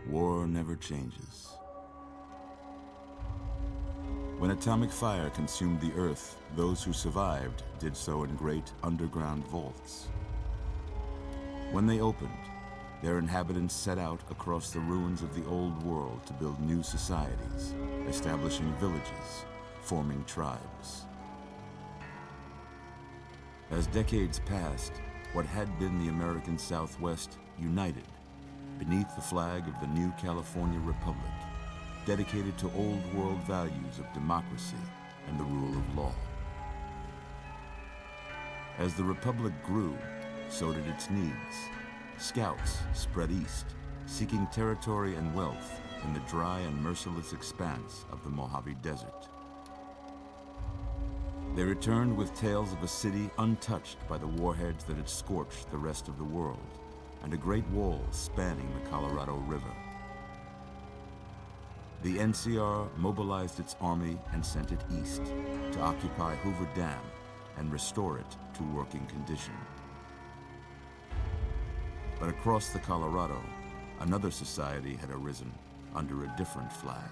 War never changes. When atomic fire consumed the Earth, those who survived did so in great underground vaults. When they opened, their inhabitants set out across the ruins of the old world to build new societies, establishing villages, forming tribes. As decades passed, what had been the American Southwest united beneath the flag of the new California Republic, dedicated to old world values of democracy and the rule of law. As the Republic grew, so did its needs. Scouts spread east, seeking territory and wealth in the dry and merciless expanse of the Mojave Desert. They returned with tales of a city untouched by the warheads that had scorched the rest of the world, and a great wall spanning the Colorado River. The NCR mobilized its army and sent it east to occupy Hoover Dam and restore it to working condition. But across the Colorado, another society had arisen under a different flag.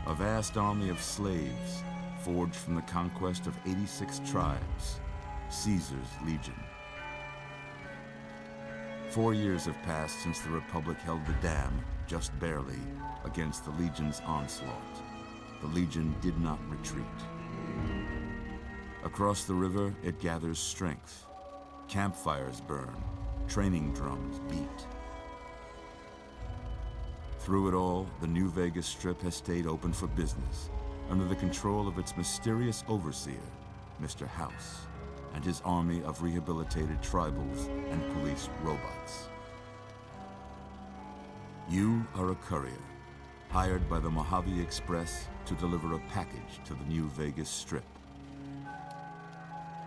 A vast army of slaves forged from the conquest of 86 tribes, Caesar's Legion. 4 years have passed since the Republic held the dam, just barely, against the Legion's onslaught. The Legion did not retreat. Across the river, it gathers strength. Campfires burn, training drums beat. Through it all, the New Vegas Strip has stayed open for business, under the control of its mysterious overseer, Mr. House, and his army of rehabilitated tribals and police robots. You are a courier, hired by the Mojave Express to deliver a package to the New Vegas Strip.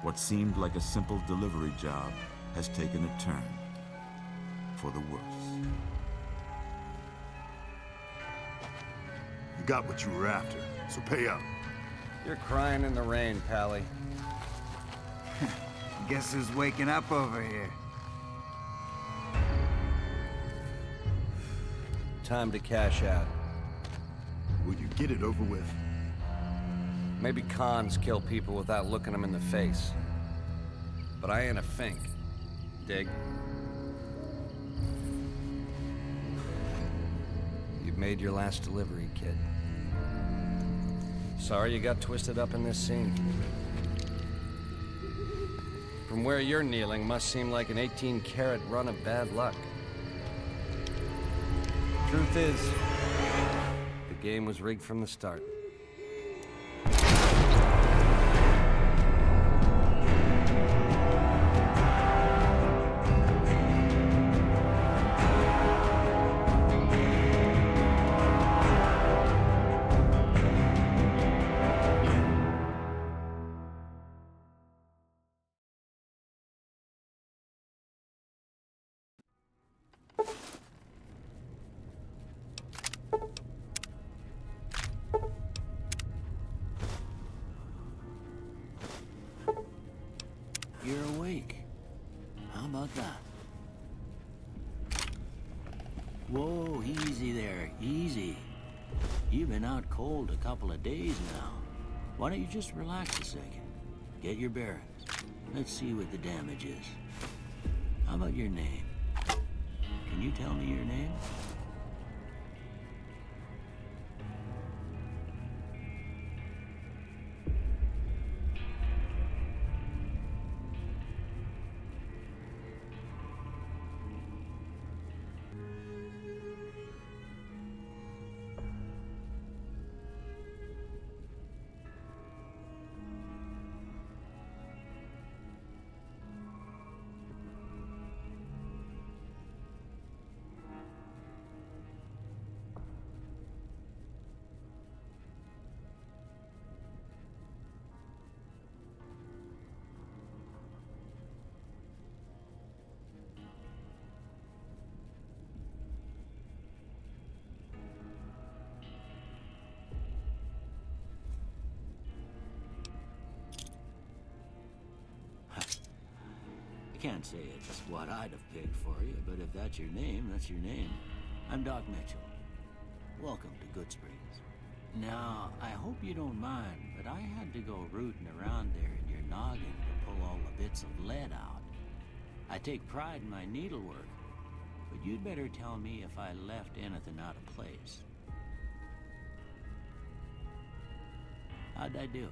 What seemed like a simple delivery job has taken a turn for the worse. You got what you were after, so pay up. You're crying in the rain, Pally. Guess who's waking up over here? Time to cash out. Will you get it over with? Maybe cons kill people without looking them in the face. But I ain't a fink. Dig? You've made your last delivery, kid. Sorry you got twisted up in this scene. From where you're kneeling must seem like an 18-carat run of bad luck. Truth is, the game was rigged from the start. You're awake. How about that? Whoa, easy there, easy. You've been out cold a couple of days now. Why don't you just relax a second? Get your bearings. Let's see what the damage is. How about your name? Can you tell me your name? I can't say it's what I'd have picked for you, but if that's your name, that's your name. I'm Doc Mitchell. Welcome to Good Springs. Now, I hope you don't mind, but I had to go rooting around there in your noggin to pull all the bits of lead out. I take pride in my needlework, but you'd better tell me if I left anything out of place. How'd I do?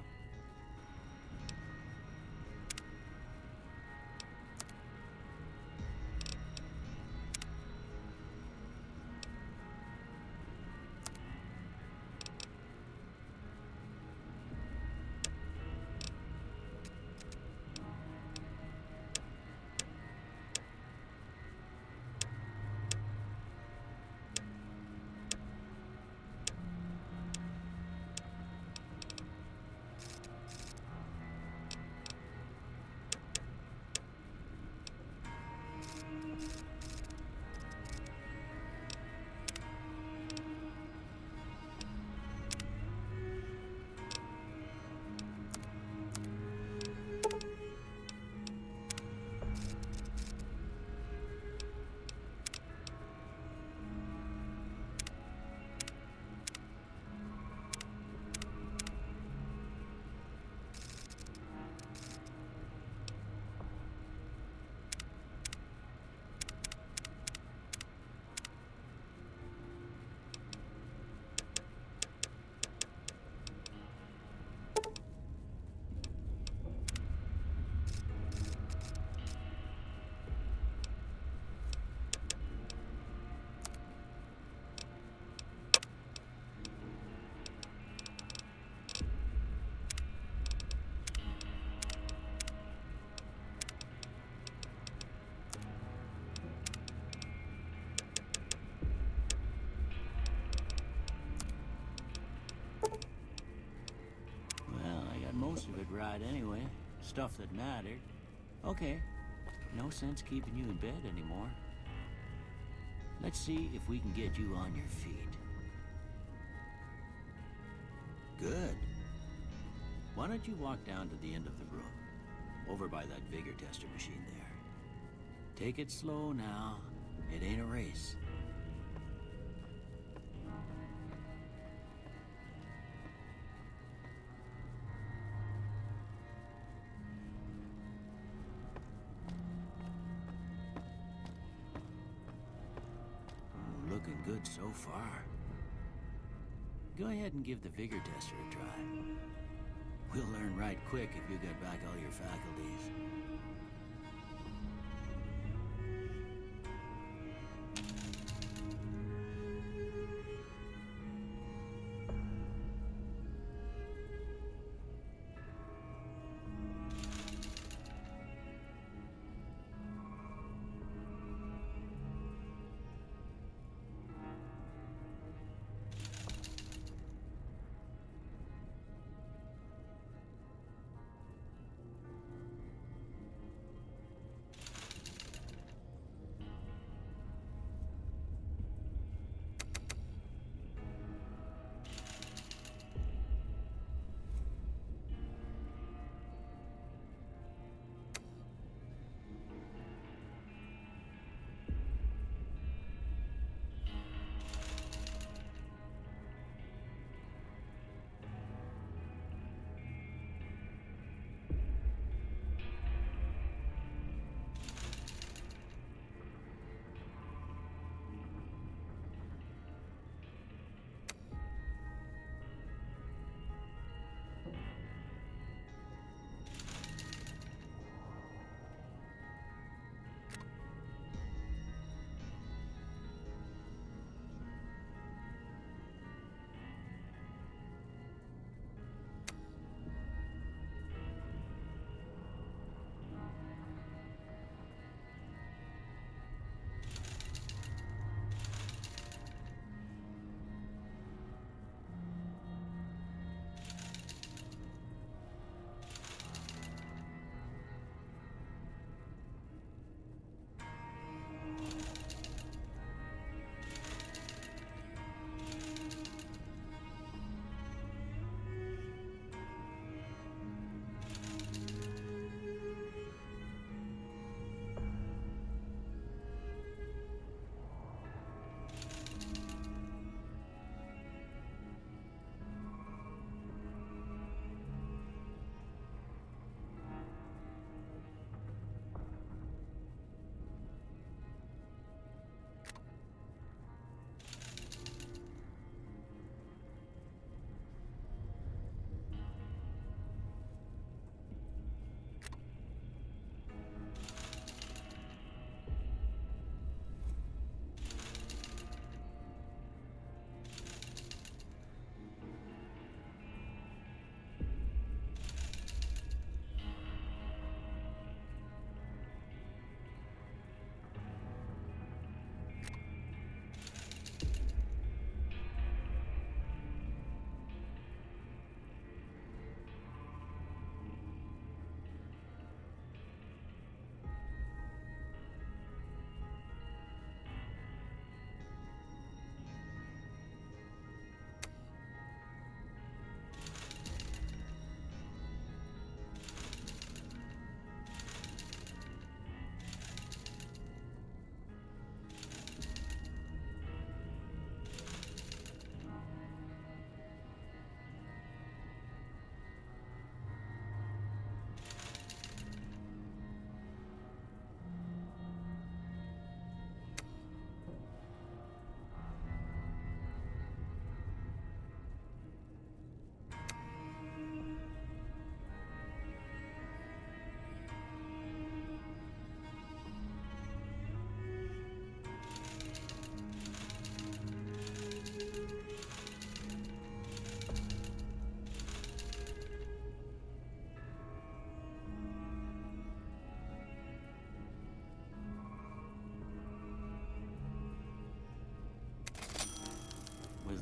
Most of it right anyway. Stuff that mattered. Okay. No sense keeping you in bed anymore. Let's see if we can get you on your feet. Good. Why don't you walk down to the end of the room? Over by that vigor tester machine there. Take it slow now. It ain't a race. Looking good so far. Go ahead and give the vigor tester a try. We'll learn right quick if you get back all your faculties.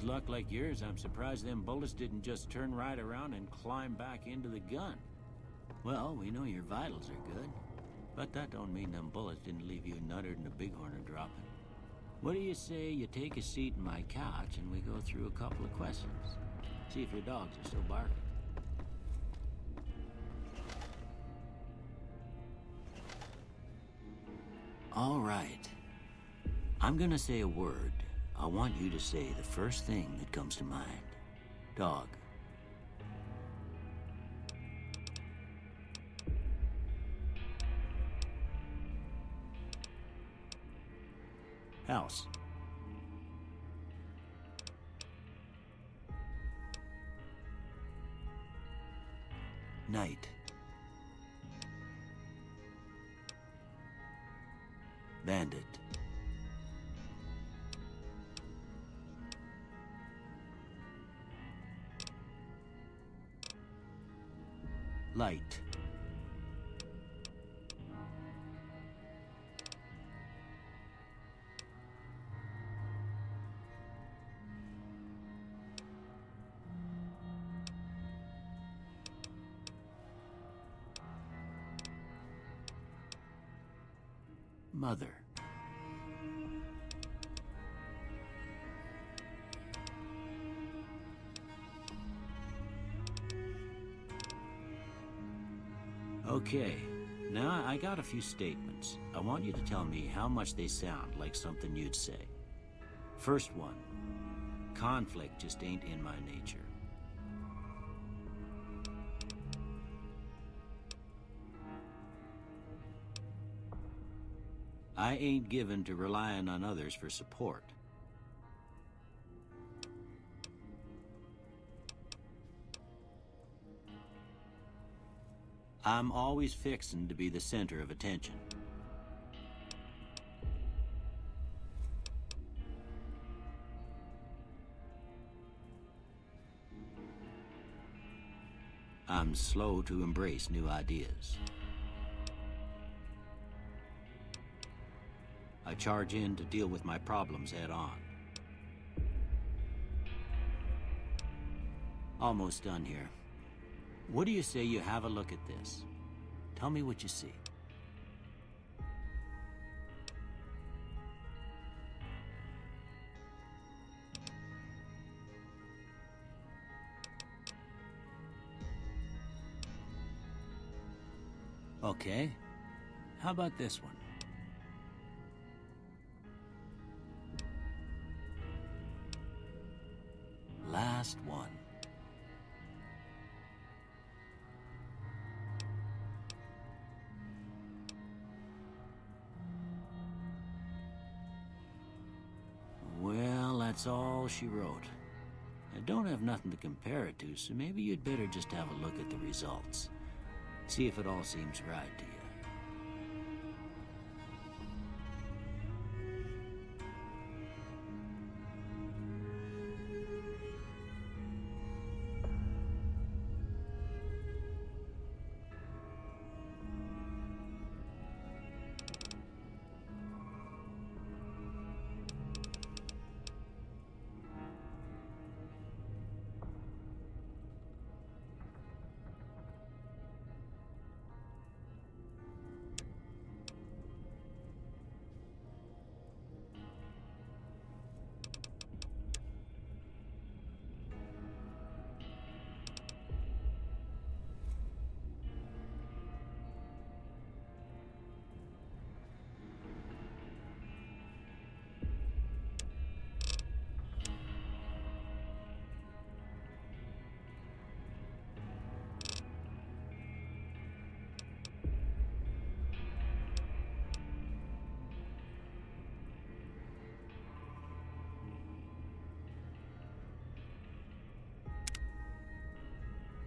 luck like yours, I'm surprised them bullets didn't just turn right around and climb back into the gun. Well, we know your vitals are good, but that don't mean them bullets didn't leave you nuttered and a bighorn dropping. What do you say you take a seat in my couch and we go through a couple of questions? See if your dogs are still barking. All right. I'm gonna say a word. I want you to say the first thing that comes to mind. Dog. House. Night. Bandit. Light. Mother. Okay, now I got a few statements. I want you to tell me how much they sound like something you'd say. First one, conflict just ain't in my nature. I ain't given to relying on others for support. I'm always fixin' to be the center of attention. I'm slow to embrace new ideas. I charge in to deal with my problems head on. Almost done here. What do you say you have a look at this? Tell me what you see. Okay. How about this one? Last one. Well, that's all she wrote. I don't have nothing to compare it to, so maybe you'd better just have a look at the results. See if it all seems right to you.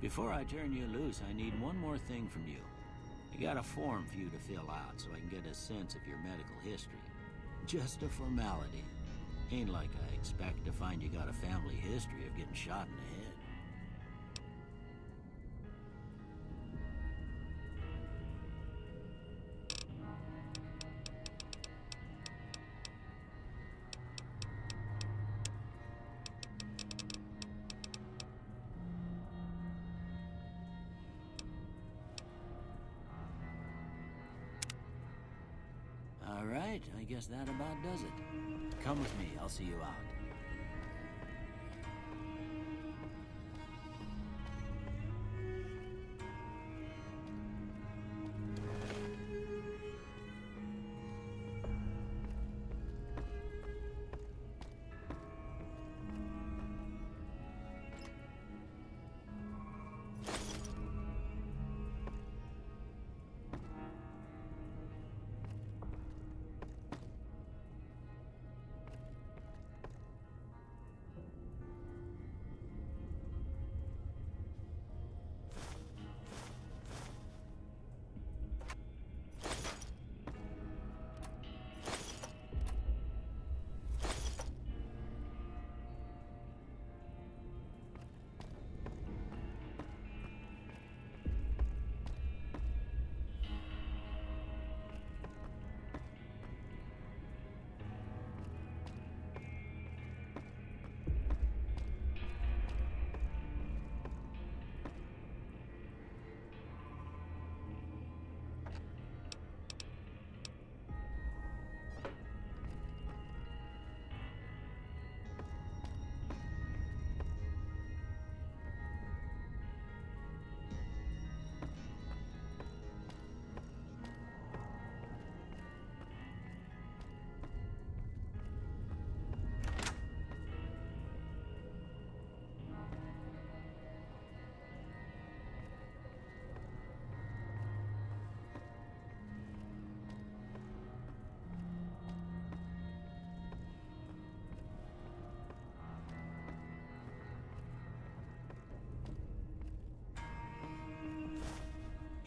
Before I turn you loose, I need one more thing from you. I got a form for you to fill out so I can get a sense of your medical history. Just a formality. Ain't like I expect to find you got a family history of getting shot in the head. right, I guess that about does it. Come with me, I'll see you out.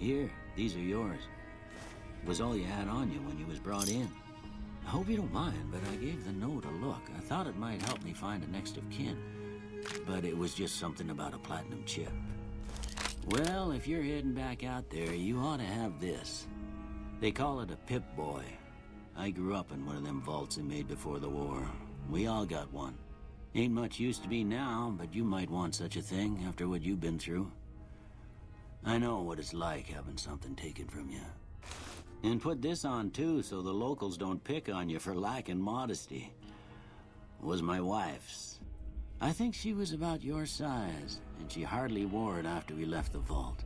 Here, these are yours. Was all you had on you when you was brought in. I hope you don't mind, but I gave the note a look. I thought it might help me find a next of kin. But it was just something about a platinum chip. Well, if you're heading back out there, you ought to have this. They call it a Pip-Boy. I grew up in one of them vaults they made before the war. We all got one. Ain't much use to me now, but you might want such a thing after what you've been through. I know what it's like having something taken from you. And put this on too, so the locals don't pick on you for lacking modesty. It was my wife's. I think she was about your size, and she hardly wore it after we left the vault.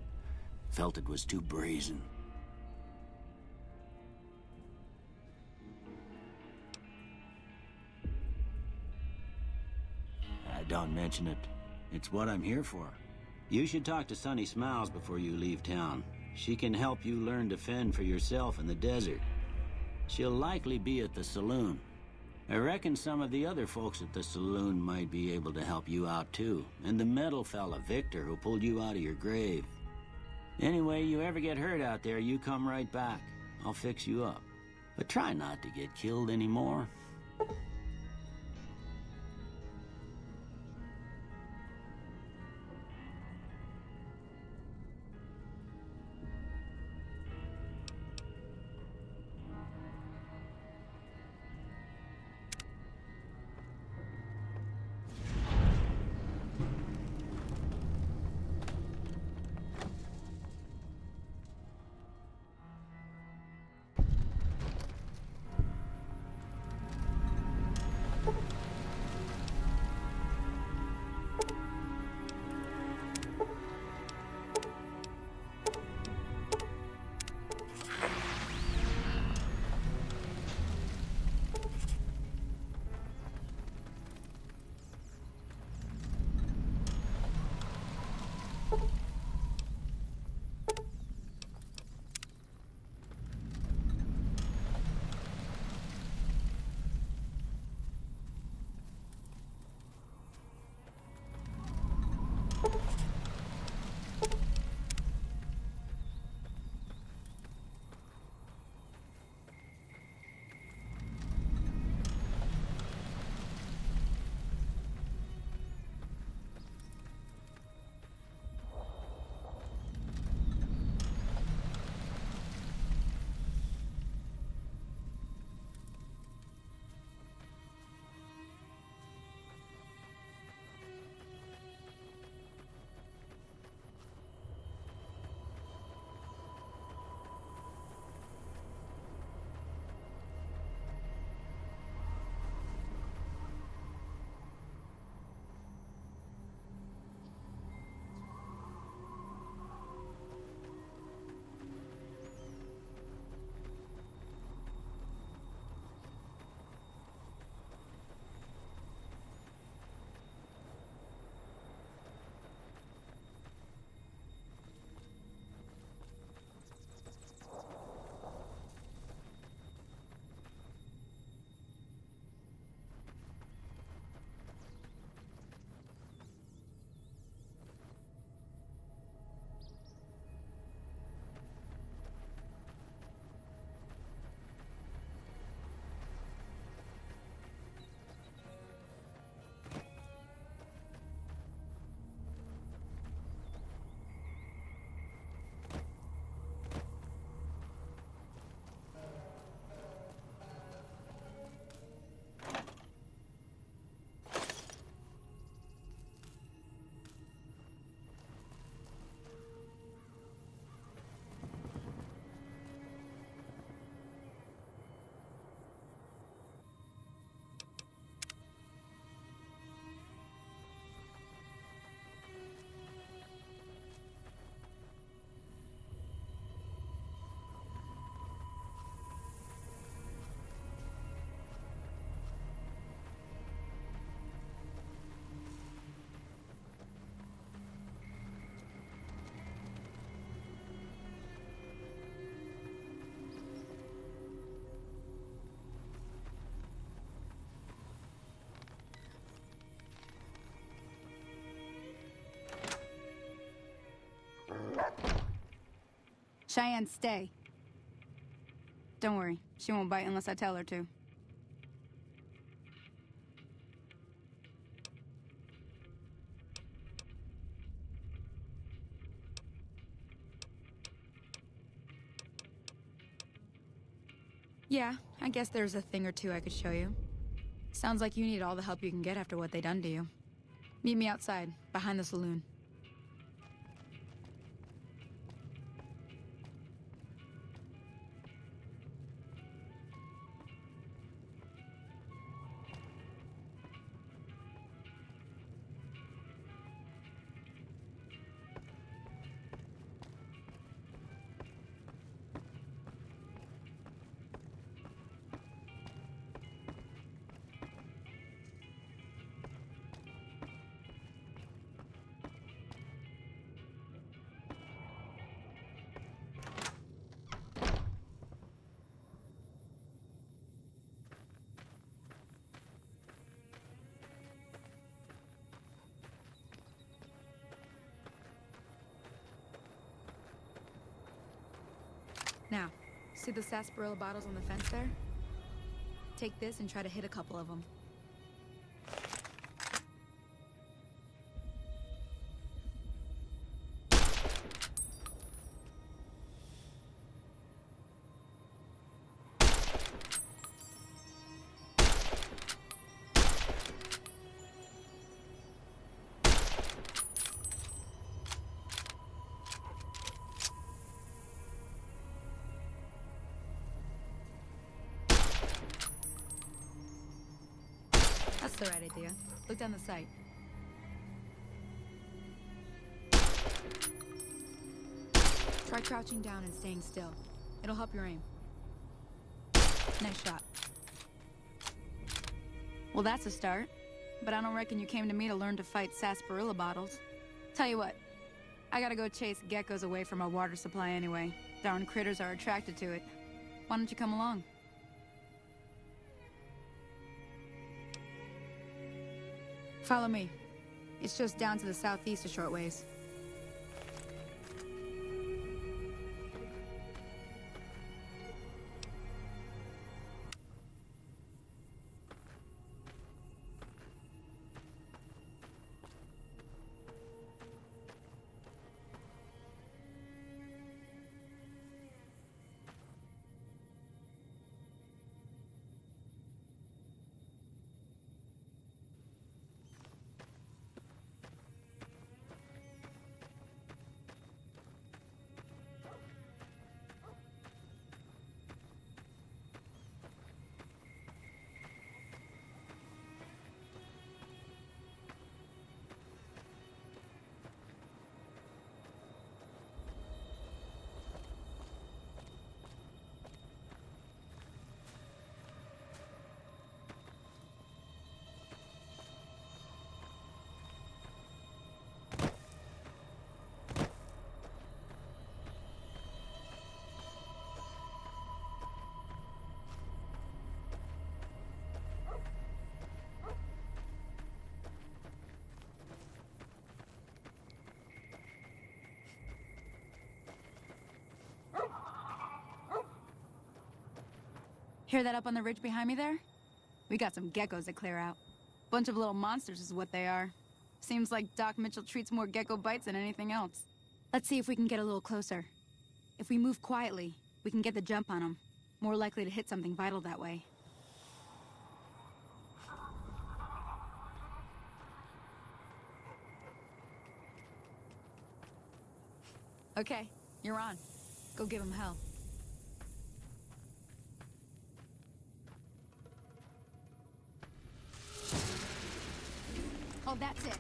Felt it was too brazen. Don't mention it. It's what I'm here for. You should talk to Sunny Smiles before you leave town. She can help you learn to fend for yourself in the desert. She'll likely be at the saloon. I reckon some of the other folks at the saloon might be able to help you out too. And the metal fella, Victor, who pulled you out of your grave. Anyway, you ever get hurt out there, you come right back. I'll fix you up. But try not to get killed anymore. Cheyenne, stay. Don't worry, she won't bite unless I tell her to. Yeah, I guess there's a thing or two I could show you. Sounds like you need all the help you can get after what they done to you. Meet me outside, behind the saloon. Now, see the sarsaparilla bottles on the fence there? Take this and try to hit a couple of them. That's the right idea. Look down the sight. Try crouching down and staying still. It'll help your aim. Nice shot. Well, that's a start. But I don't reckon you came to me to learn to fight sarsaparilla bottles. Tell you what, I gotta go chase geckos away from our water supply anyway. Darn critters are attracted to it. Why don't you come along? Follow me. It's just down to the southeast a short ways. Hear that up on the ridge behind me there? We got some geckos to clear out. Bunch of little monsters is what they are. Seems like Doc Mitchell treats more gecko bites than anything else. Let's see if we can get a little closer. If we move quietly, we can get the jump on them. More likely to hit something vital that way. Okay, you're on. Go give him hell. Oh, that's it.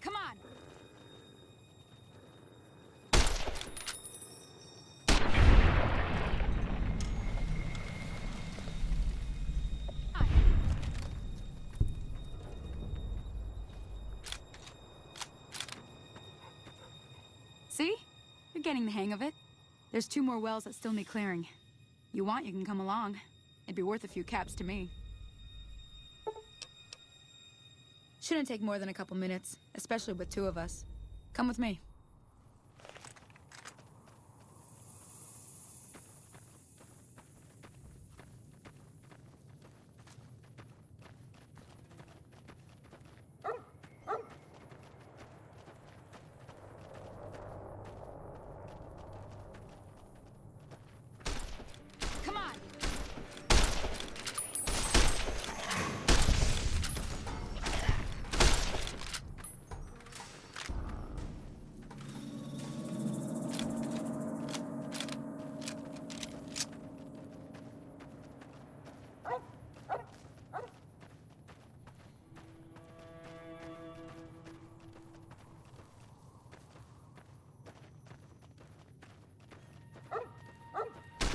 Come on! Come on! See? You're getting the hang of it. There's 2 more wells that still need clearing. You want, you can come along. It'd be worth a few caps to me. Shouldn't take more than a couple minutes, especially with 2 of us. Come with me. Come on!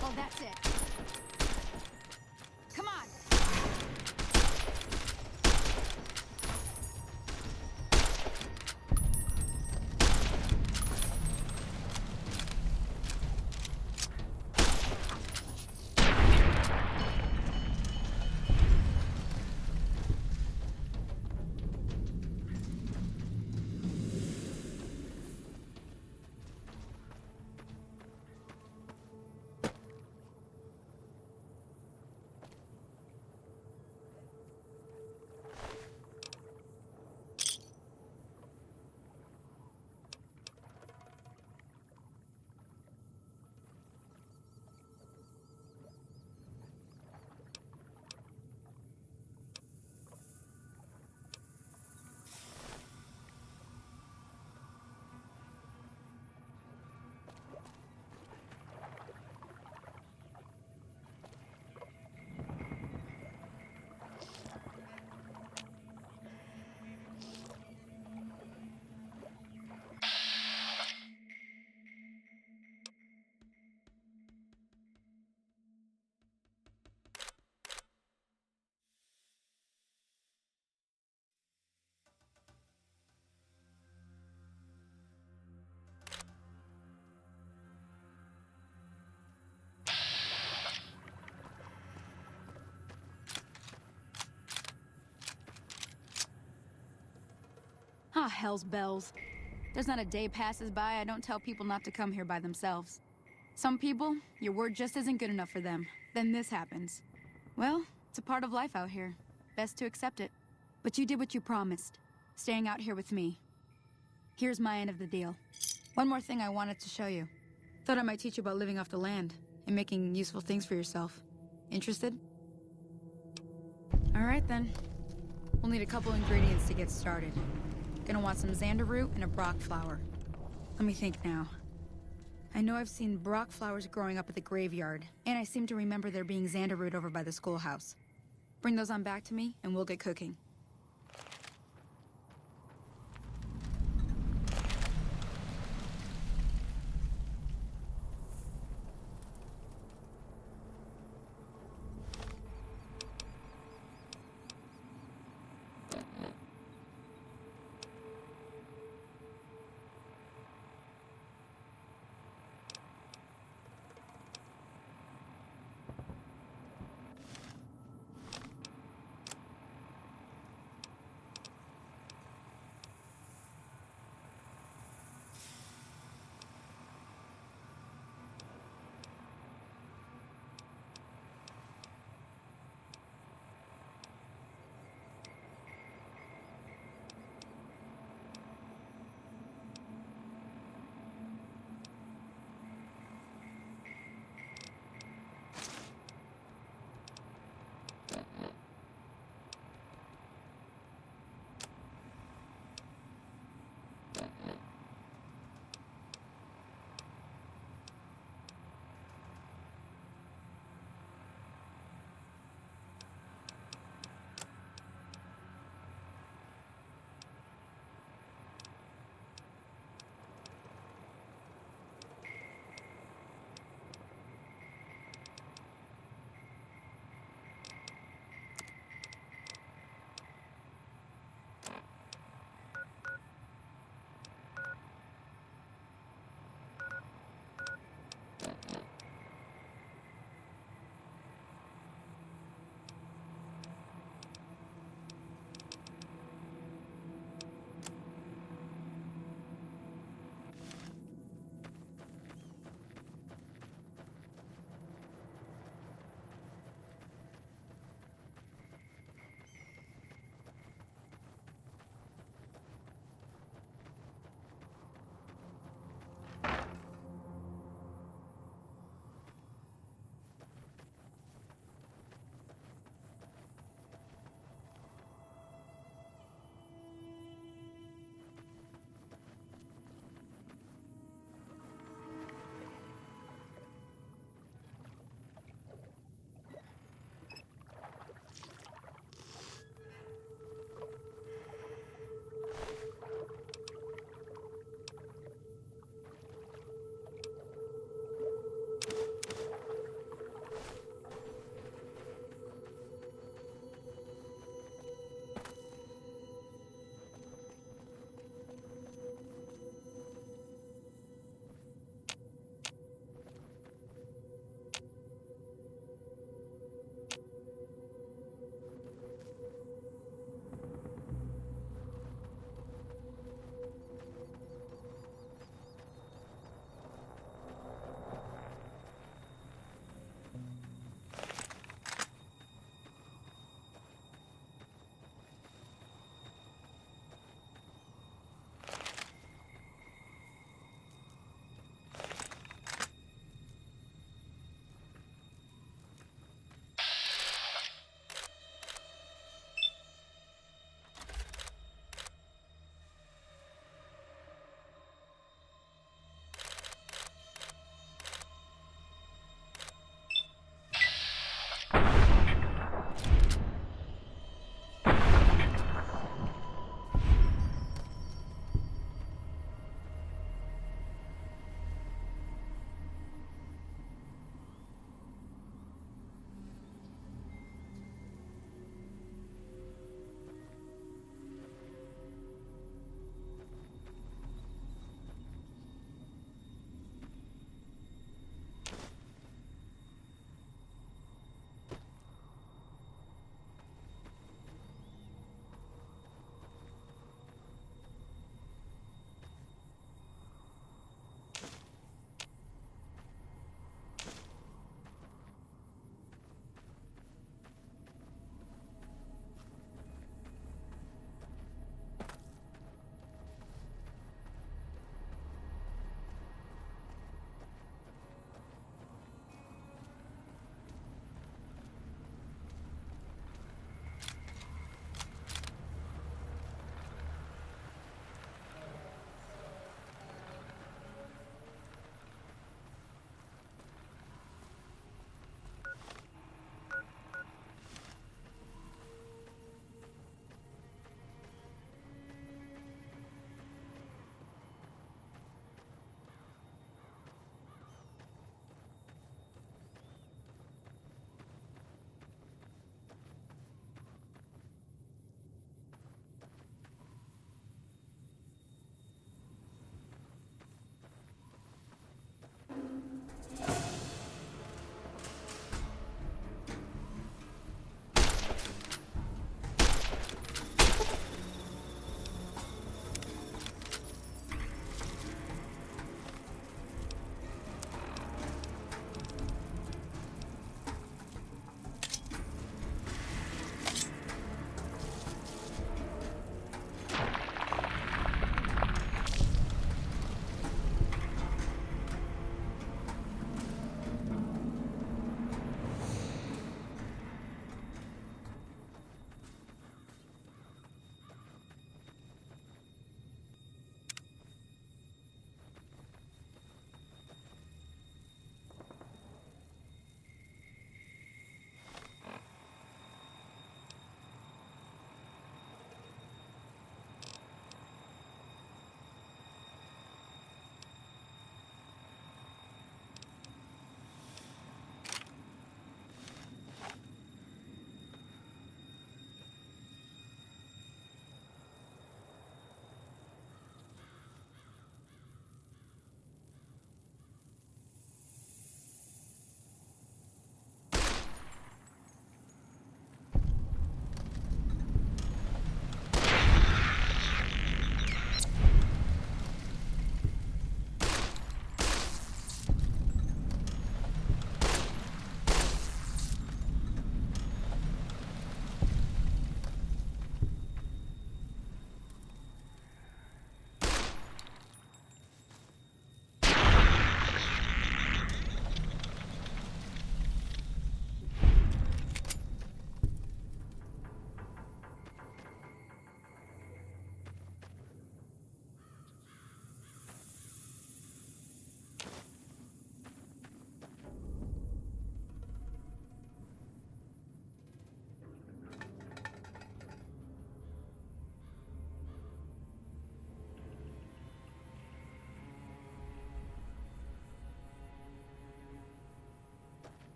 Oh, that's it. Come on! Ah, hell's bells. There's not a day passes by I don't tell people not to come here by themselves. Some people, your word just isn't good enough for them. Then this happens. Well, it's a part of life out here. Best to accept it. But you did what you promised, staying out here with me. Here's my end of the deal. One more thing I wanted to show you. Thought I might teach you about living off the land and making useful things for yourself. Interested? All right then. We'll need a couple ingredients to get started. Gonna want some xander root and a brock flower. Let me think now. I know I've seen brock flowers growing up at the graveyard, and I seem to remember there being xander root over by the schoolhouse. Bring those on back to me, and we'll get cooking.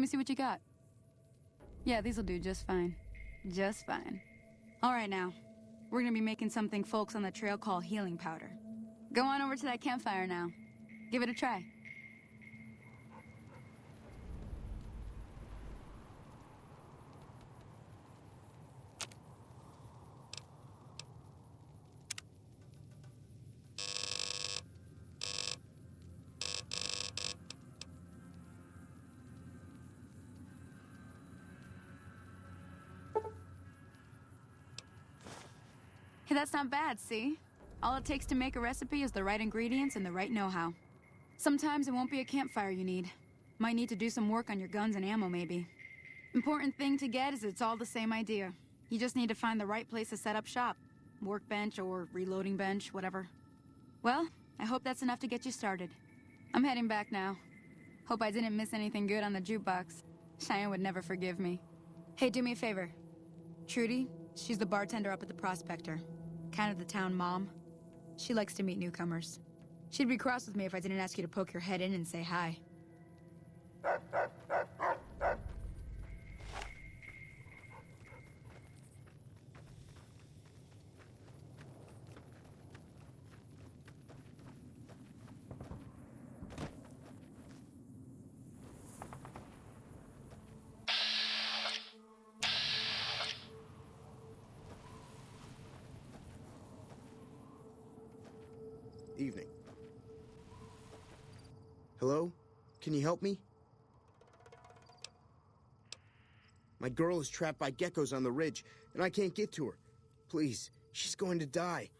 Let me see what you got. Yeah, these'll do just fine. Just fine. All right now. We're gonna be making something folks on the trail call healing powder. Go on over to that campfire now. Give it a try. Hey, that's not bad, see? All it takes to make a recipe is the right ingredients and the right know-how. Sometimes it won't be a campfire you need. Might need to do some work on your guns and ammo, maybe. Important thing to get is it's all the same idea. You just need to find the right place to set up shop. Workbench or reloading bench, whatever. Well, I hope that's enough to get you started. I'm heading back now. Hope I didn't miss anything good on the jukebox. Cheyenne would never forgive me. Hey, do me a favor. Trudy, she's the bartender up at the Prospector. Kind of the town mom. She likes to meet newcomers. She'd be cross with me if I didn't ask you to poke your head in and say hi. Evening. Hello? Can you help me? My girl is trapped by geckos on the ridge, and I can't get to her. Please, she's going to die.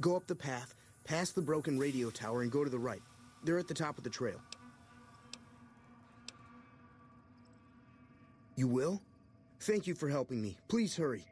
Go up the path, past the broken radio tower, and go to the right. They're at the top of the trail. You will? Thank you for helping me. Please hurry.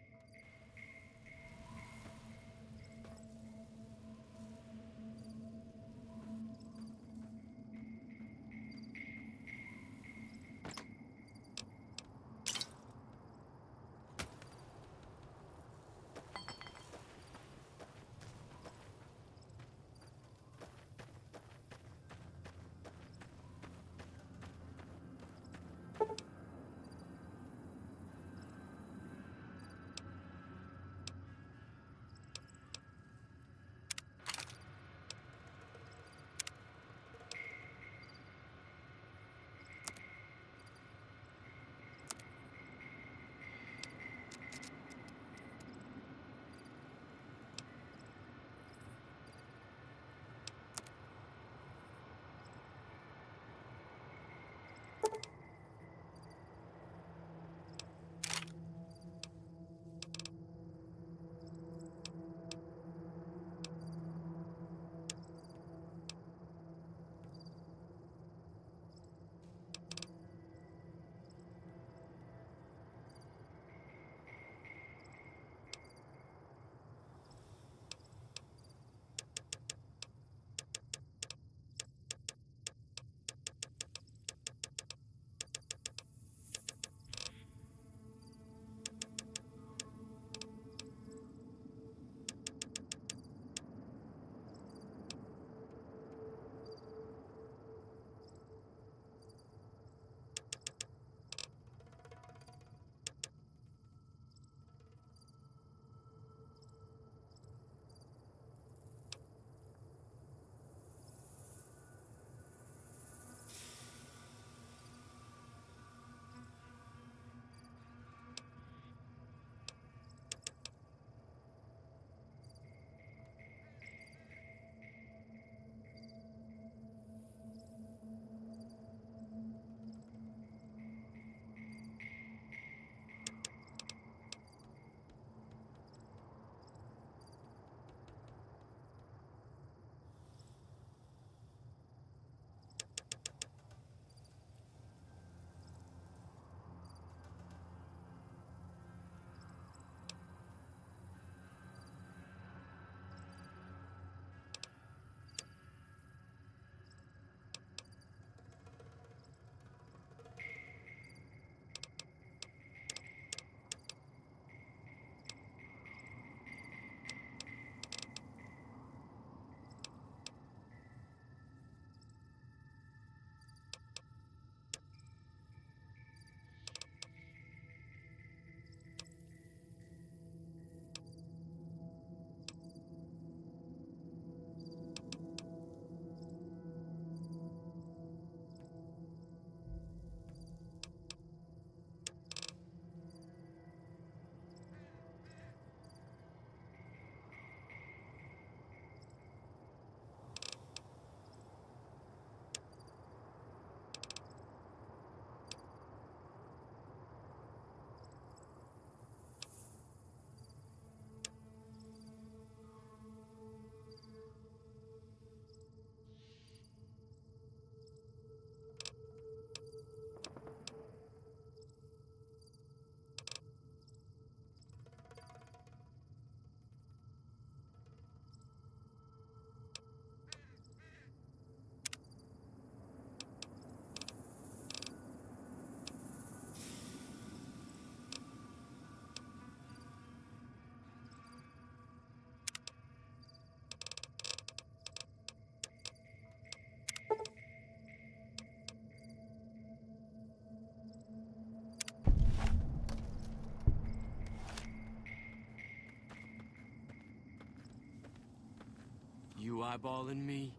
eyeballing me?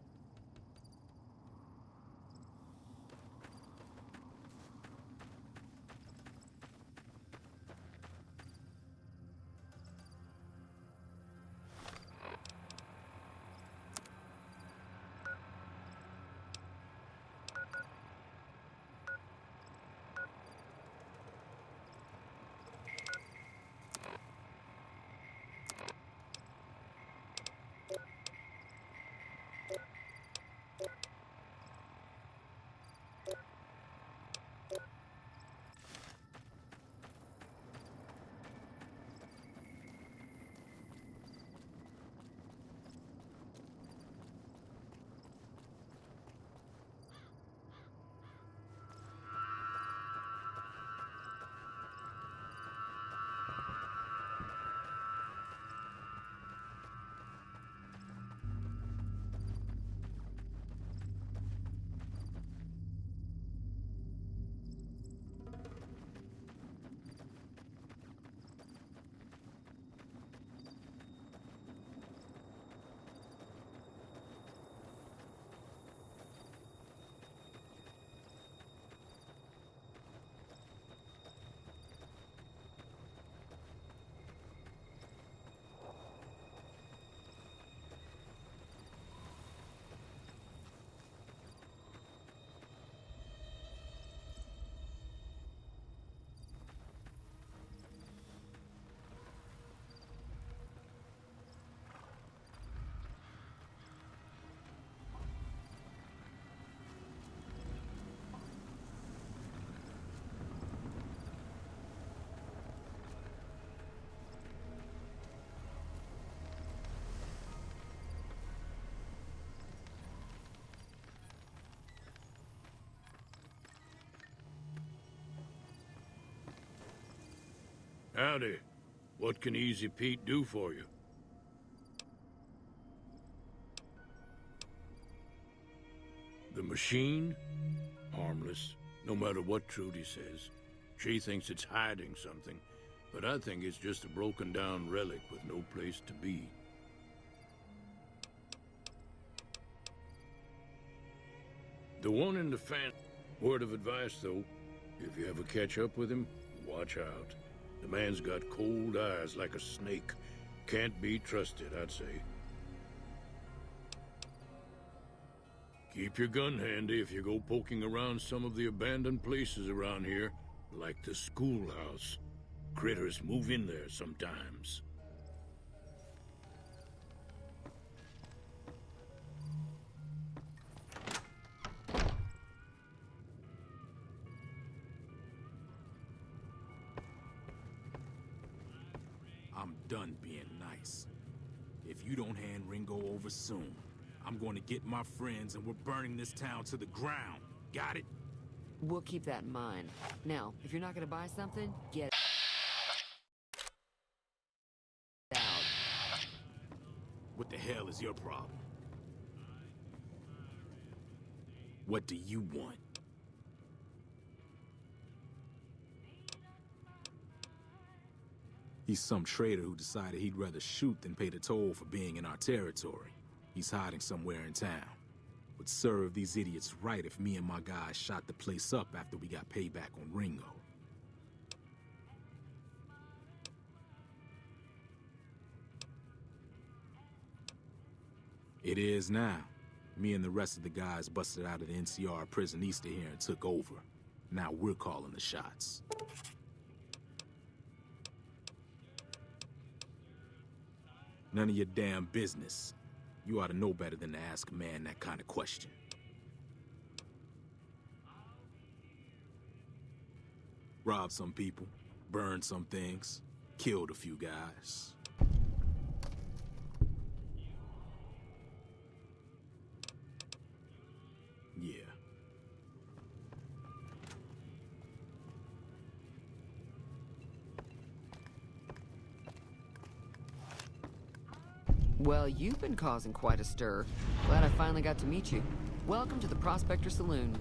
Howdy. What can Easy Pete do for you? The machine? Harmless, no matter what Trudy says. She thinks it's hiding something, but I think it's just a broken down relic with no place to be. The one in the fan... Word of advice, though. If you ever catch up with him, watch out. The man's got cold eyes like a snake. Can't be trusted, I'd say. Keep your gun handy if you go poking around some of the abandoned places around here, like the schoolhouse. Critters move in there sometimes. I'm done being nice. If you don't hand Ringo over soon, I'm going to get my friends and we're burning this town to the ground. Got it? We'll keep that in mind. Now, if you're not gonna buy something, get out. What the hell is your problem? What do you want? He's some traitor who decided he'd rather shoot than pay the toll for being in our territory. He's hiding somewhere in town. Would serve these idiots right if me and my guys shot the place up after we got payback on Ringo. It is now. Me and the rest of the guys busted out of the NCR prison east of here and took over. Now we're calling the shots. None of your damn business. You ought to know better than to ask a man that kind of question. Robbed some people, burned some things, killed a few guys. Yeah. Well, you've been causing quite a stir. Glad I finally got to meet you. Welcome to the Prospector Saloon.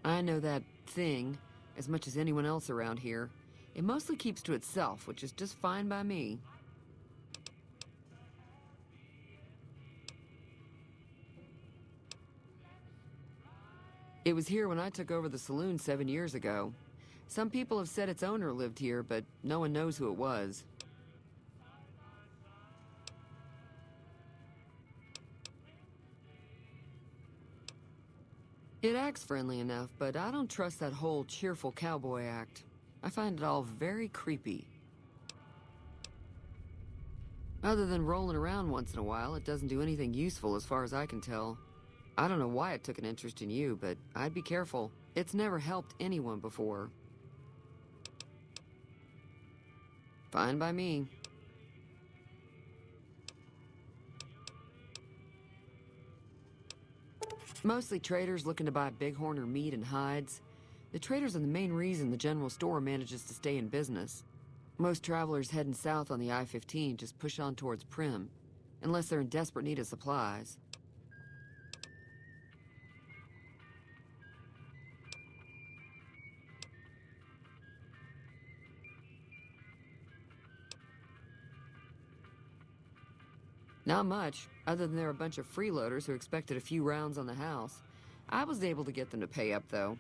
I know that thing as much as anyone else around here. It mostly keeps to itself, which is just fine by me. It was here when I took over the saloon 7 years ago. Some people have said its owner lived here, but no one knows who it was. It acts friendly enough, but I don't trust that whole cheerful cowboy act. I find it all very creepy. Other than rolling around once in a while, it doesn't do anything useful as far as I can tell. I don't know why it took an interest in you, but I'd be careful. It's never helped anyone before. Fine by me. Mostly traders looking to buy bighorn or meat and hides. The traders are the main reason the general store manages to stay in business. Most travelers heading south on the I-15 just push on towards Prim, unless they're in desperate need of supplies. Not much, other than they're a bunch of freeloaders who expected a few rounds on the house. I was able to get them to pay up, though.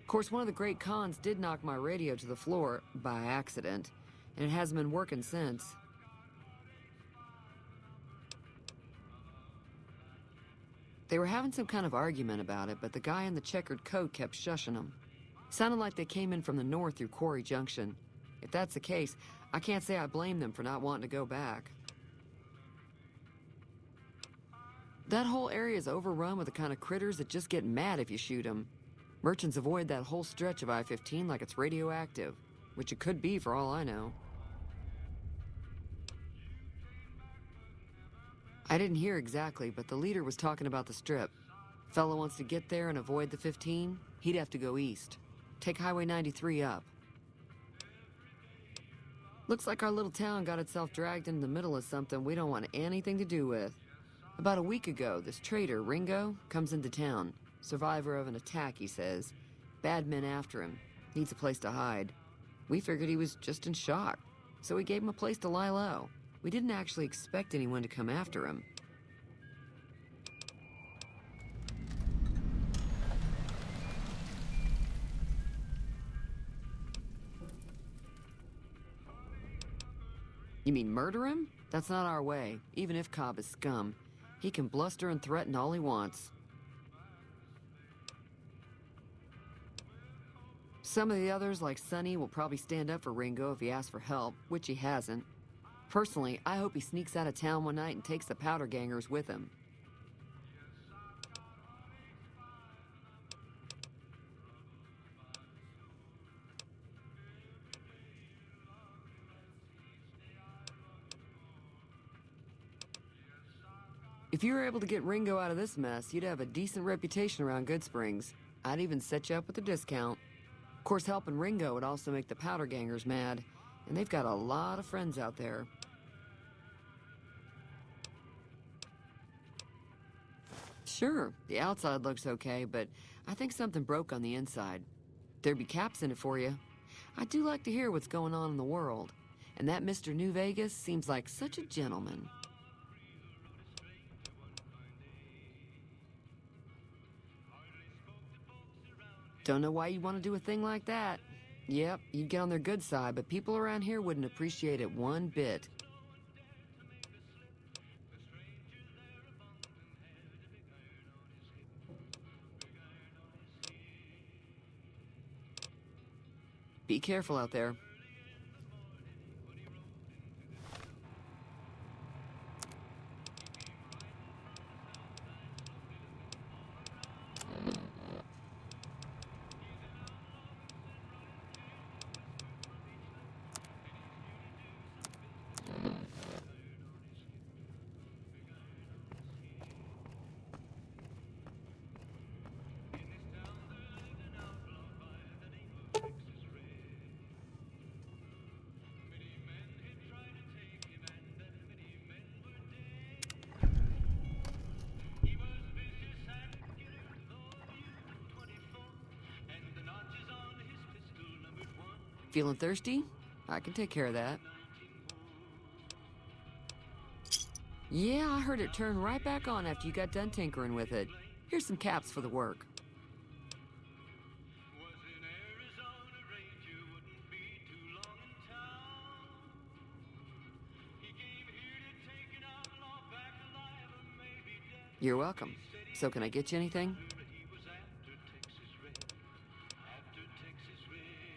Of course, one of the great cons did knock my radio to the floor, by accident, and it hasn't been working since. They were having some kind of argument about it, but the guy in the checkered coat kept shushing them. Sounded like they came in from the north through Quarry Junction. If that's the case, I can't say I blame them for not wanting to go back. That whole area is overrun with the kind of critters that just get mad if you shoot them. Merchants avoid that whole stretch of I-15 like it's radioactive, which it could be for all I know. I didn't hear exactly, but the leader was talking about the strip. Fellow wants to get there and avoid the 15, he'd have to go east. Take Highway 93 up. Looks like our little town got itself dragged into the middle of something we don't want anything to do with. About a week ago, this trader, Ringo, comes into town. Survivor of an attack, he says. Bad men after him. Needs a place to hide. We figured he was just in shock, so we gave him a place to lie low. We didn't actually expect anyone to come after him. You mean murder him? That's not our way, even if Cobb is scum. He can bluster and threaten all he wants. Some of the others, like Sonny, will probably stand up for Ringo if he asks for help, which he hasn't. Personally, I hope he sneaks out of town one night and takes the powder gangers with him. If you were able to get Ringo out of this mess, you'd have a decent reputation around Goodsprings. I'd even set you up with a discount. Of course, helping Ringo would also make the powder gangers mad, and they've got a lot of friends out there. Sure, the outside looks okay, but I think something broke on the inside. There'd be caps in it for you. I do like to hear what's going on in the world, and that Mr. New Vegas seems like such a gentleman. Don't know why you'd want to do a thing like that. Yep, you'd get on their good side, but people around here wouldn't appreciate it one bit. Be careful out there. Feeling thirsty? I can take care of that. Yeah, I heard it turn right back on after you got done tinkering with it. Here's some caps for the work. You're welcome. So can I get you anything?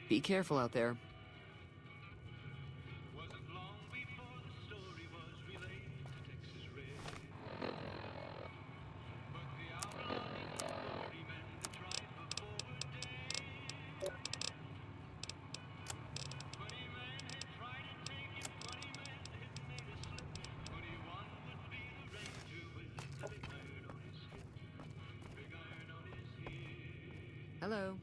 Be careful out there. Hello.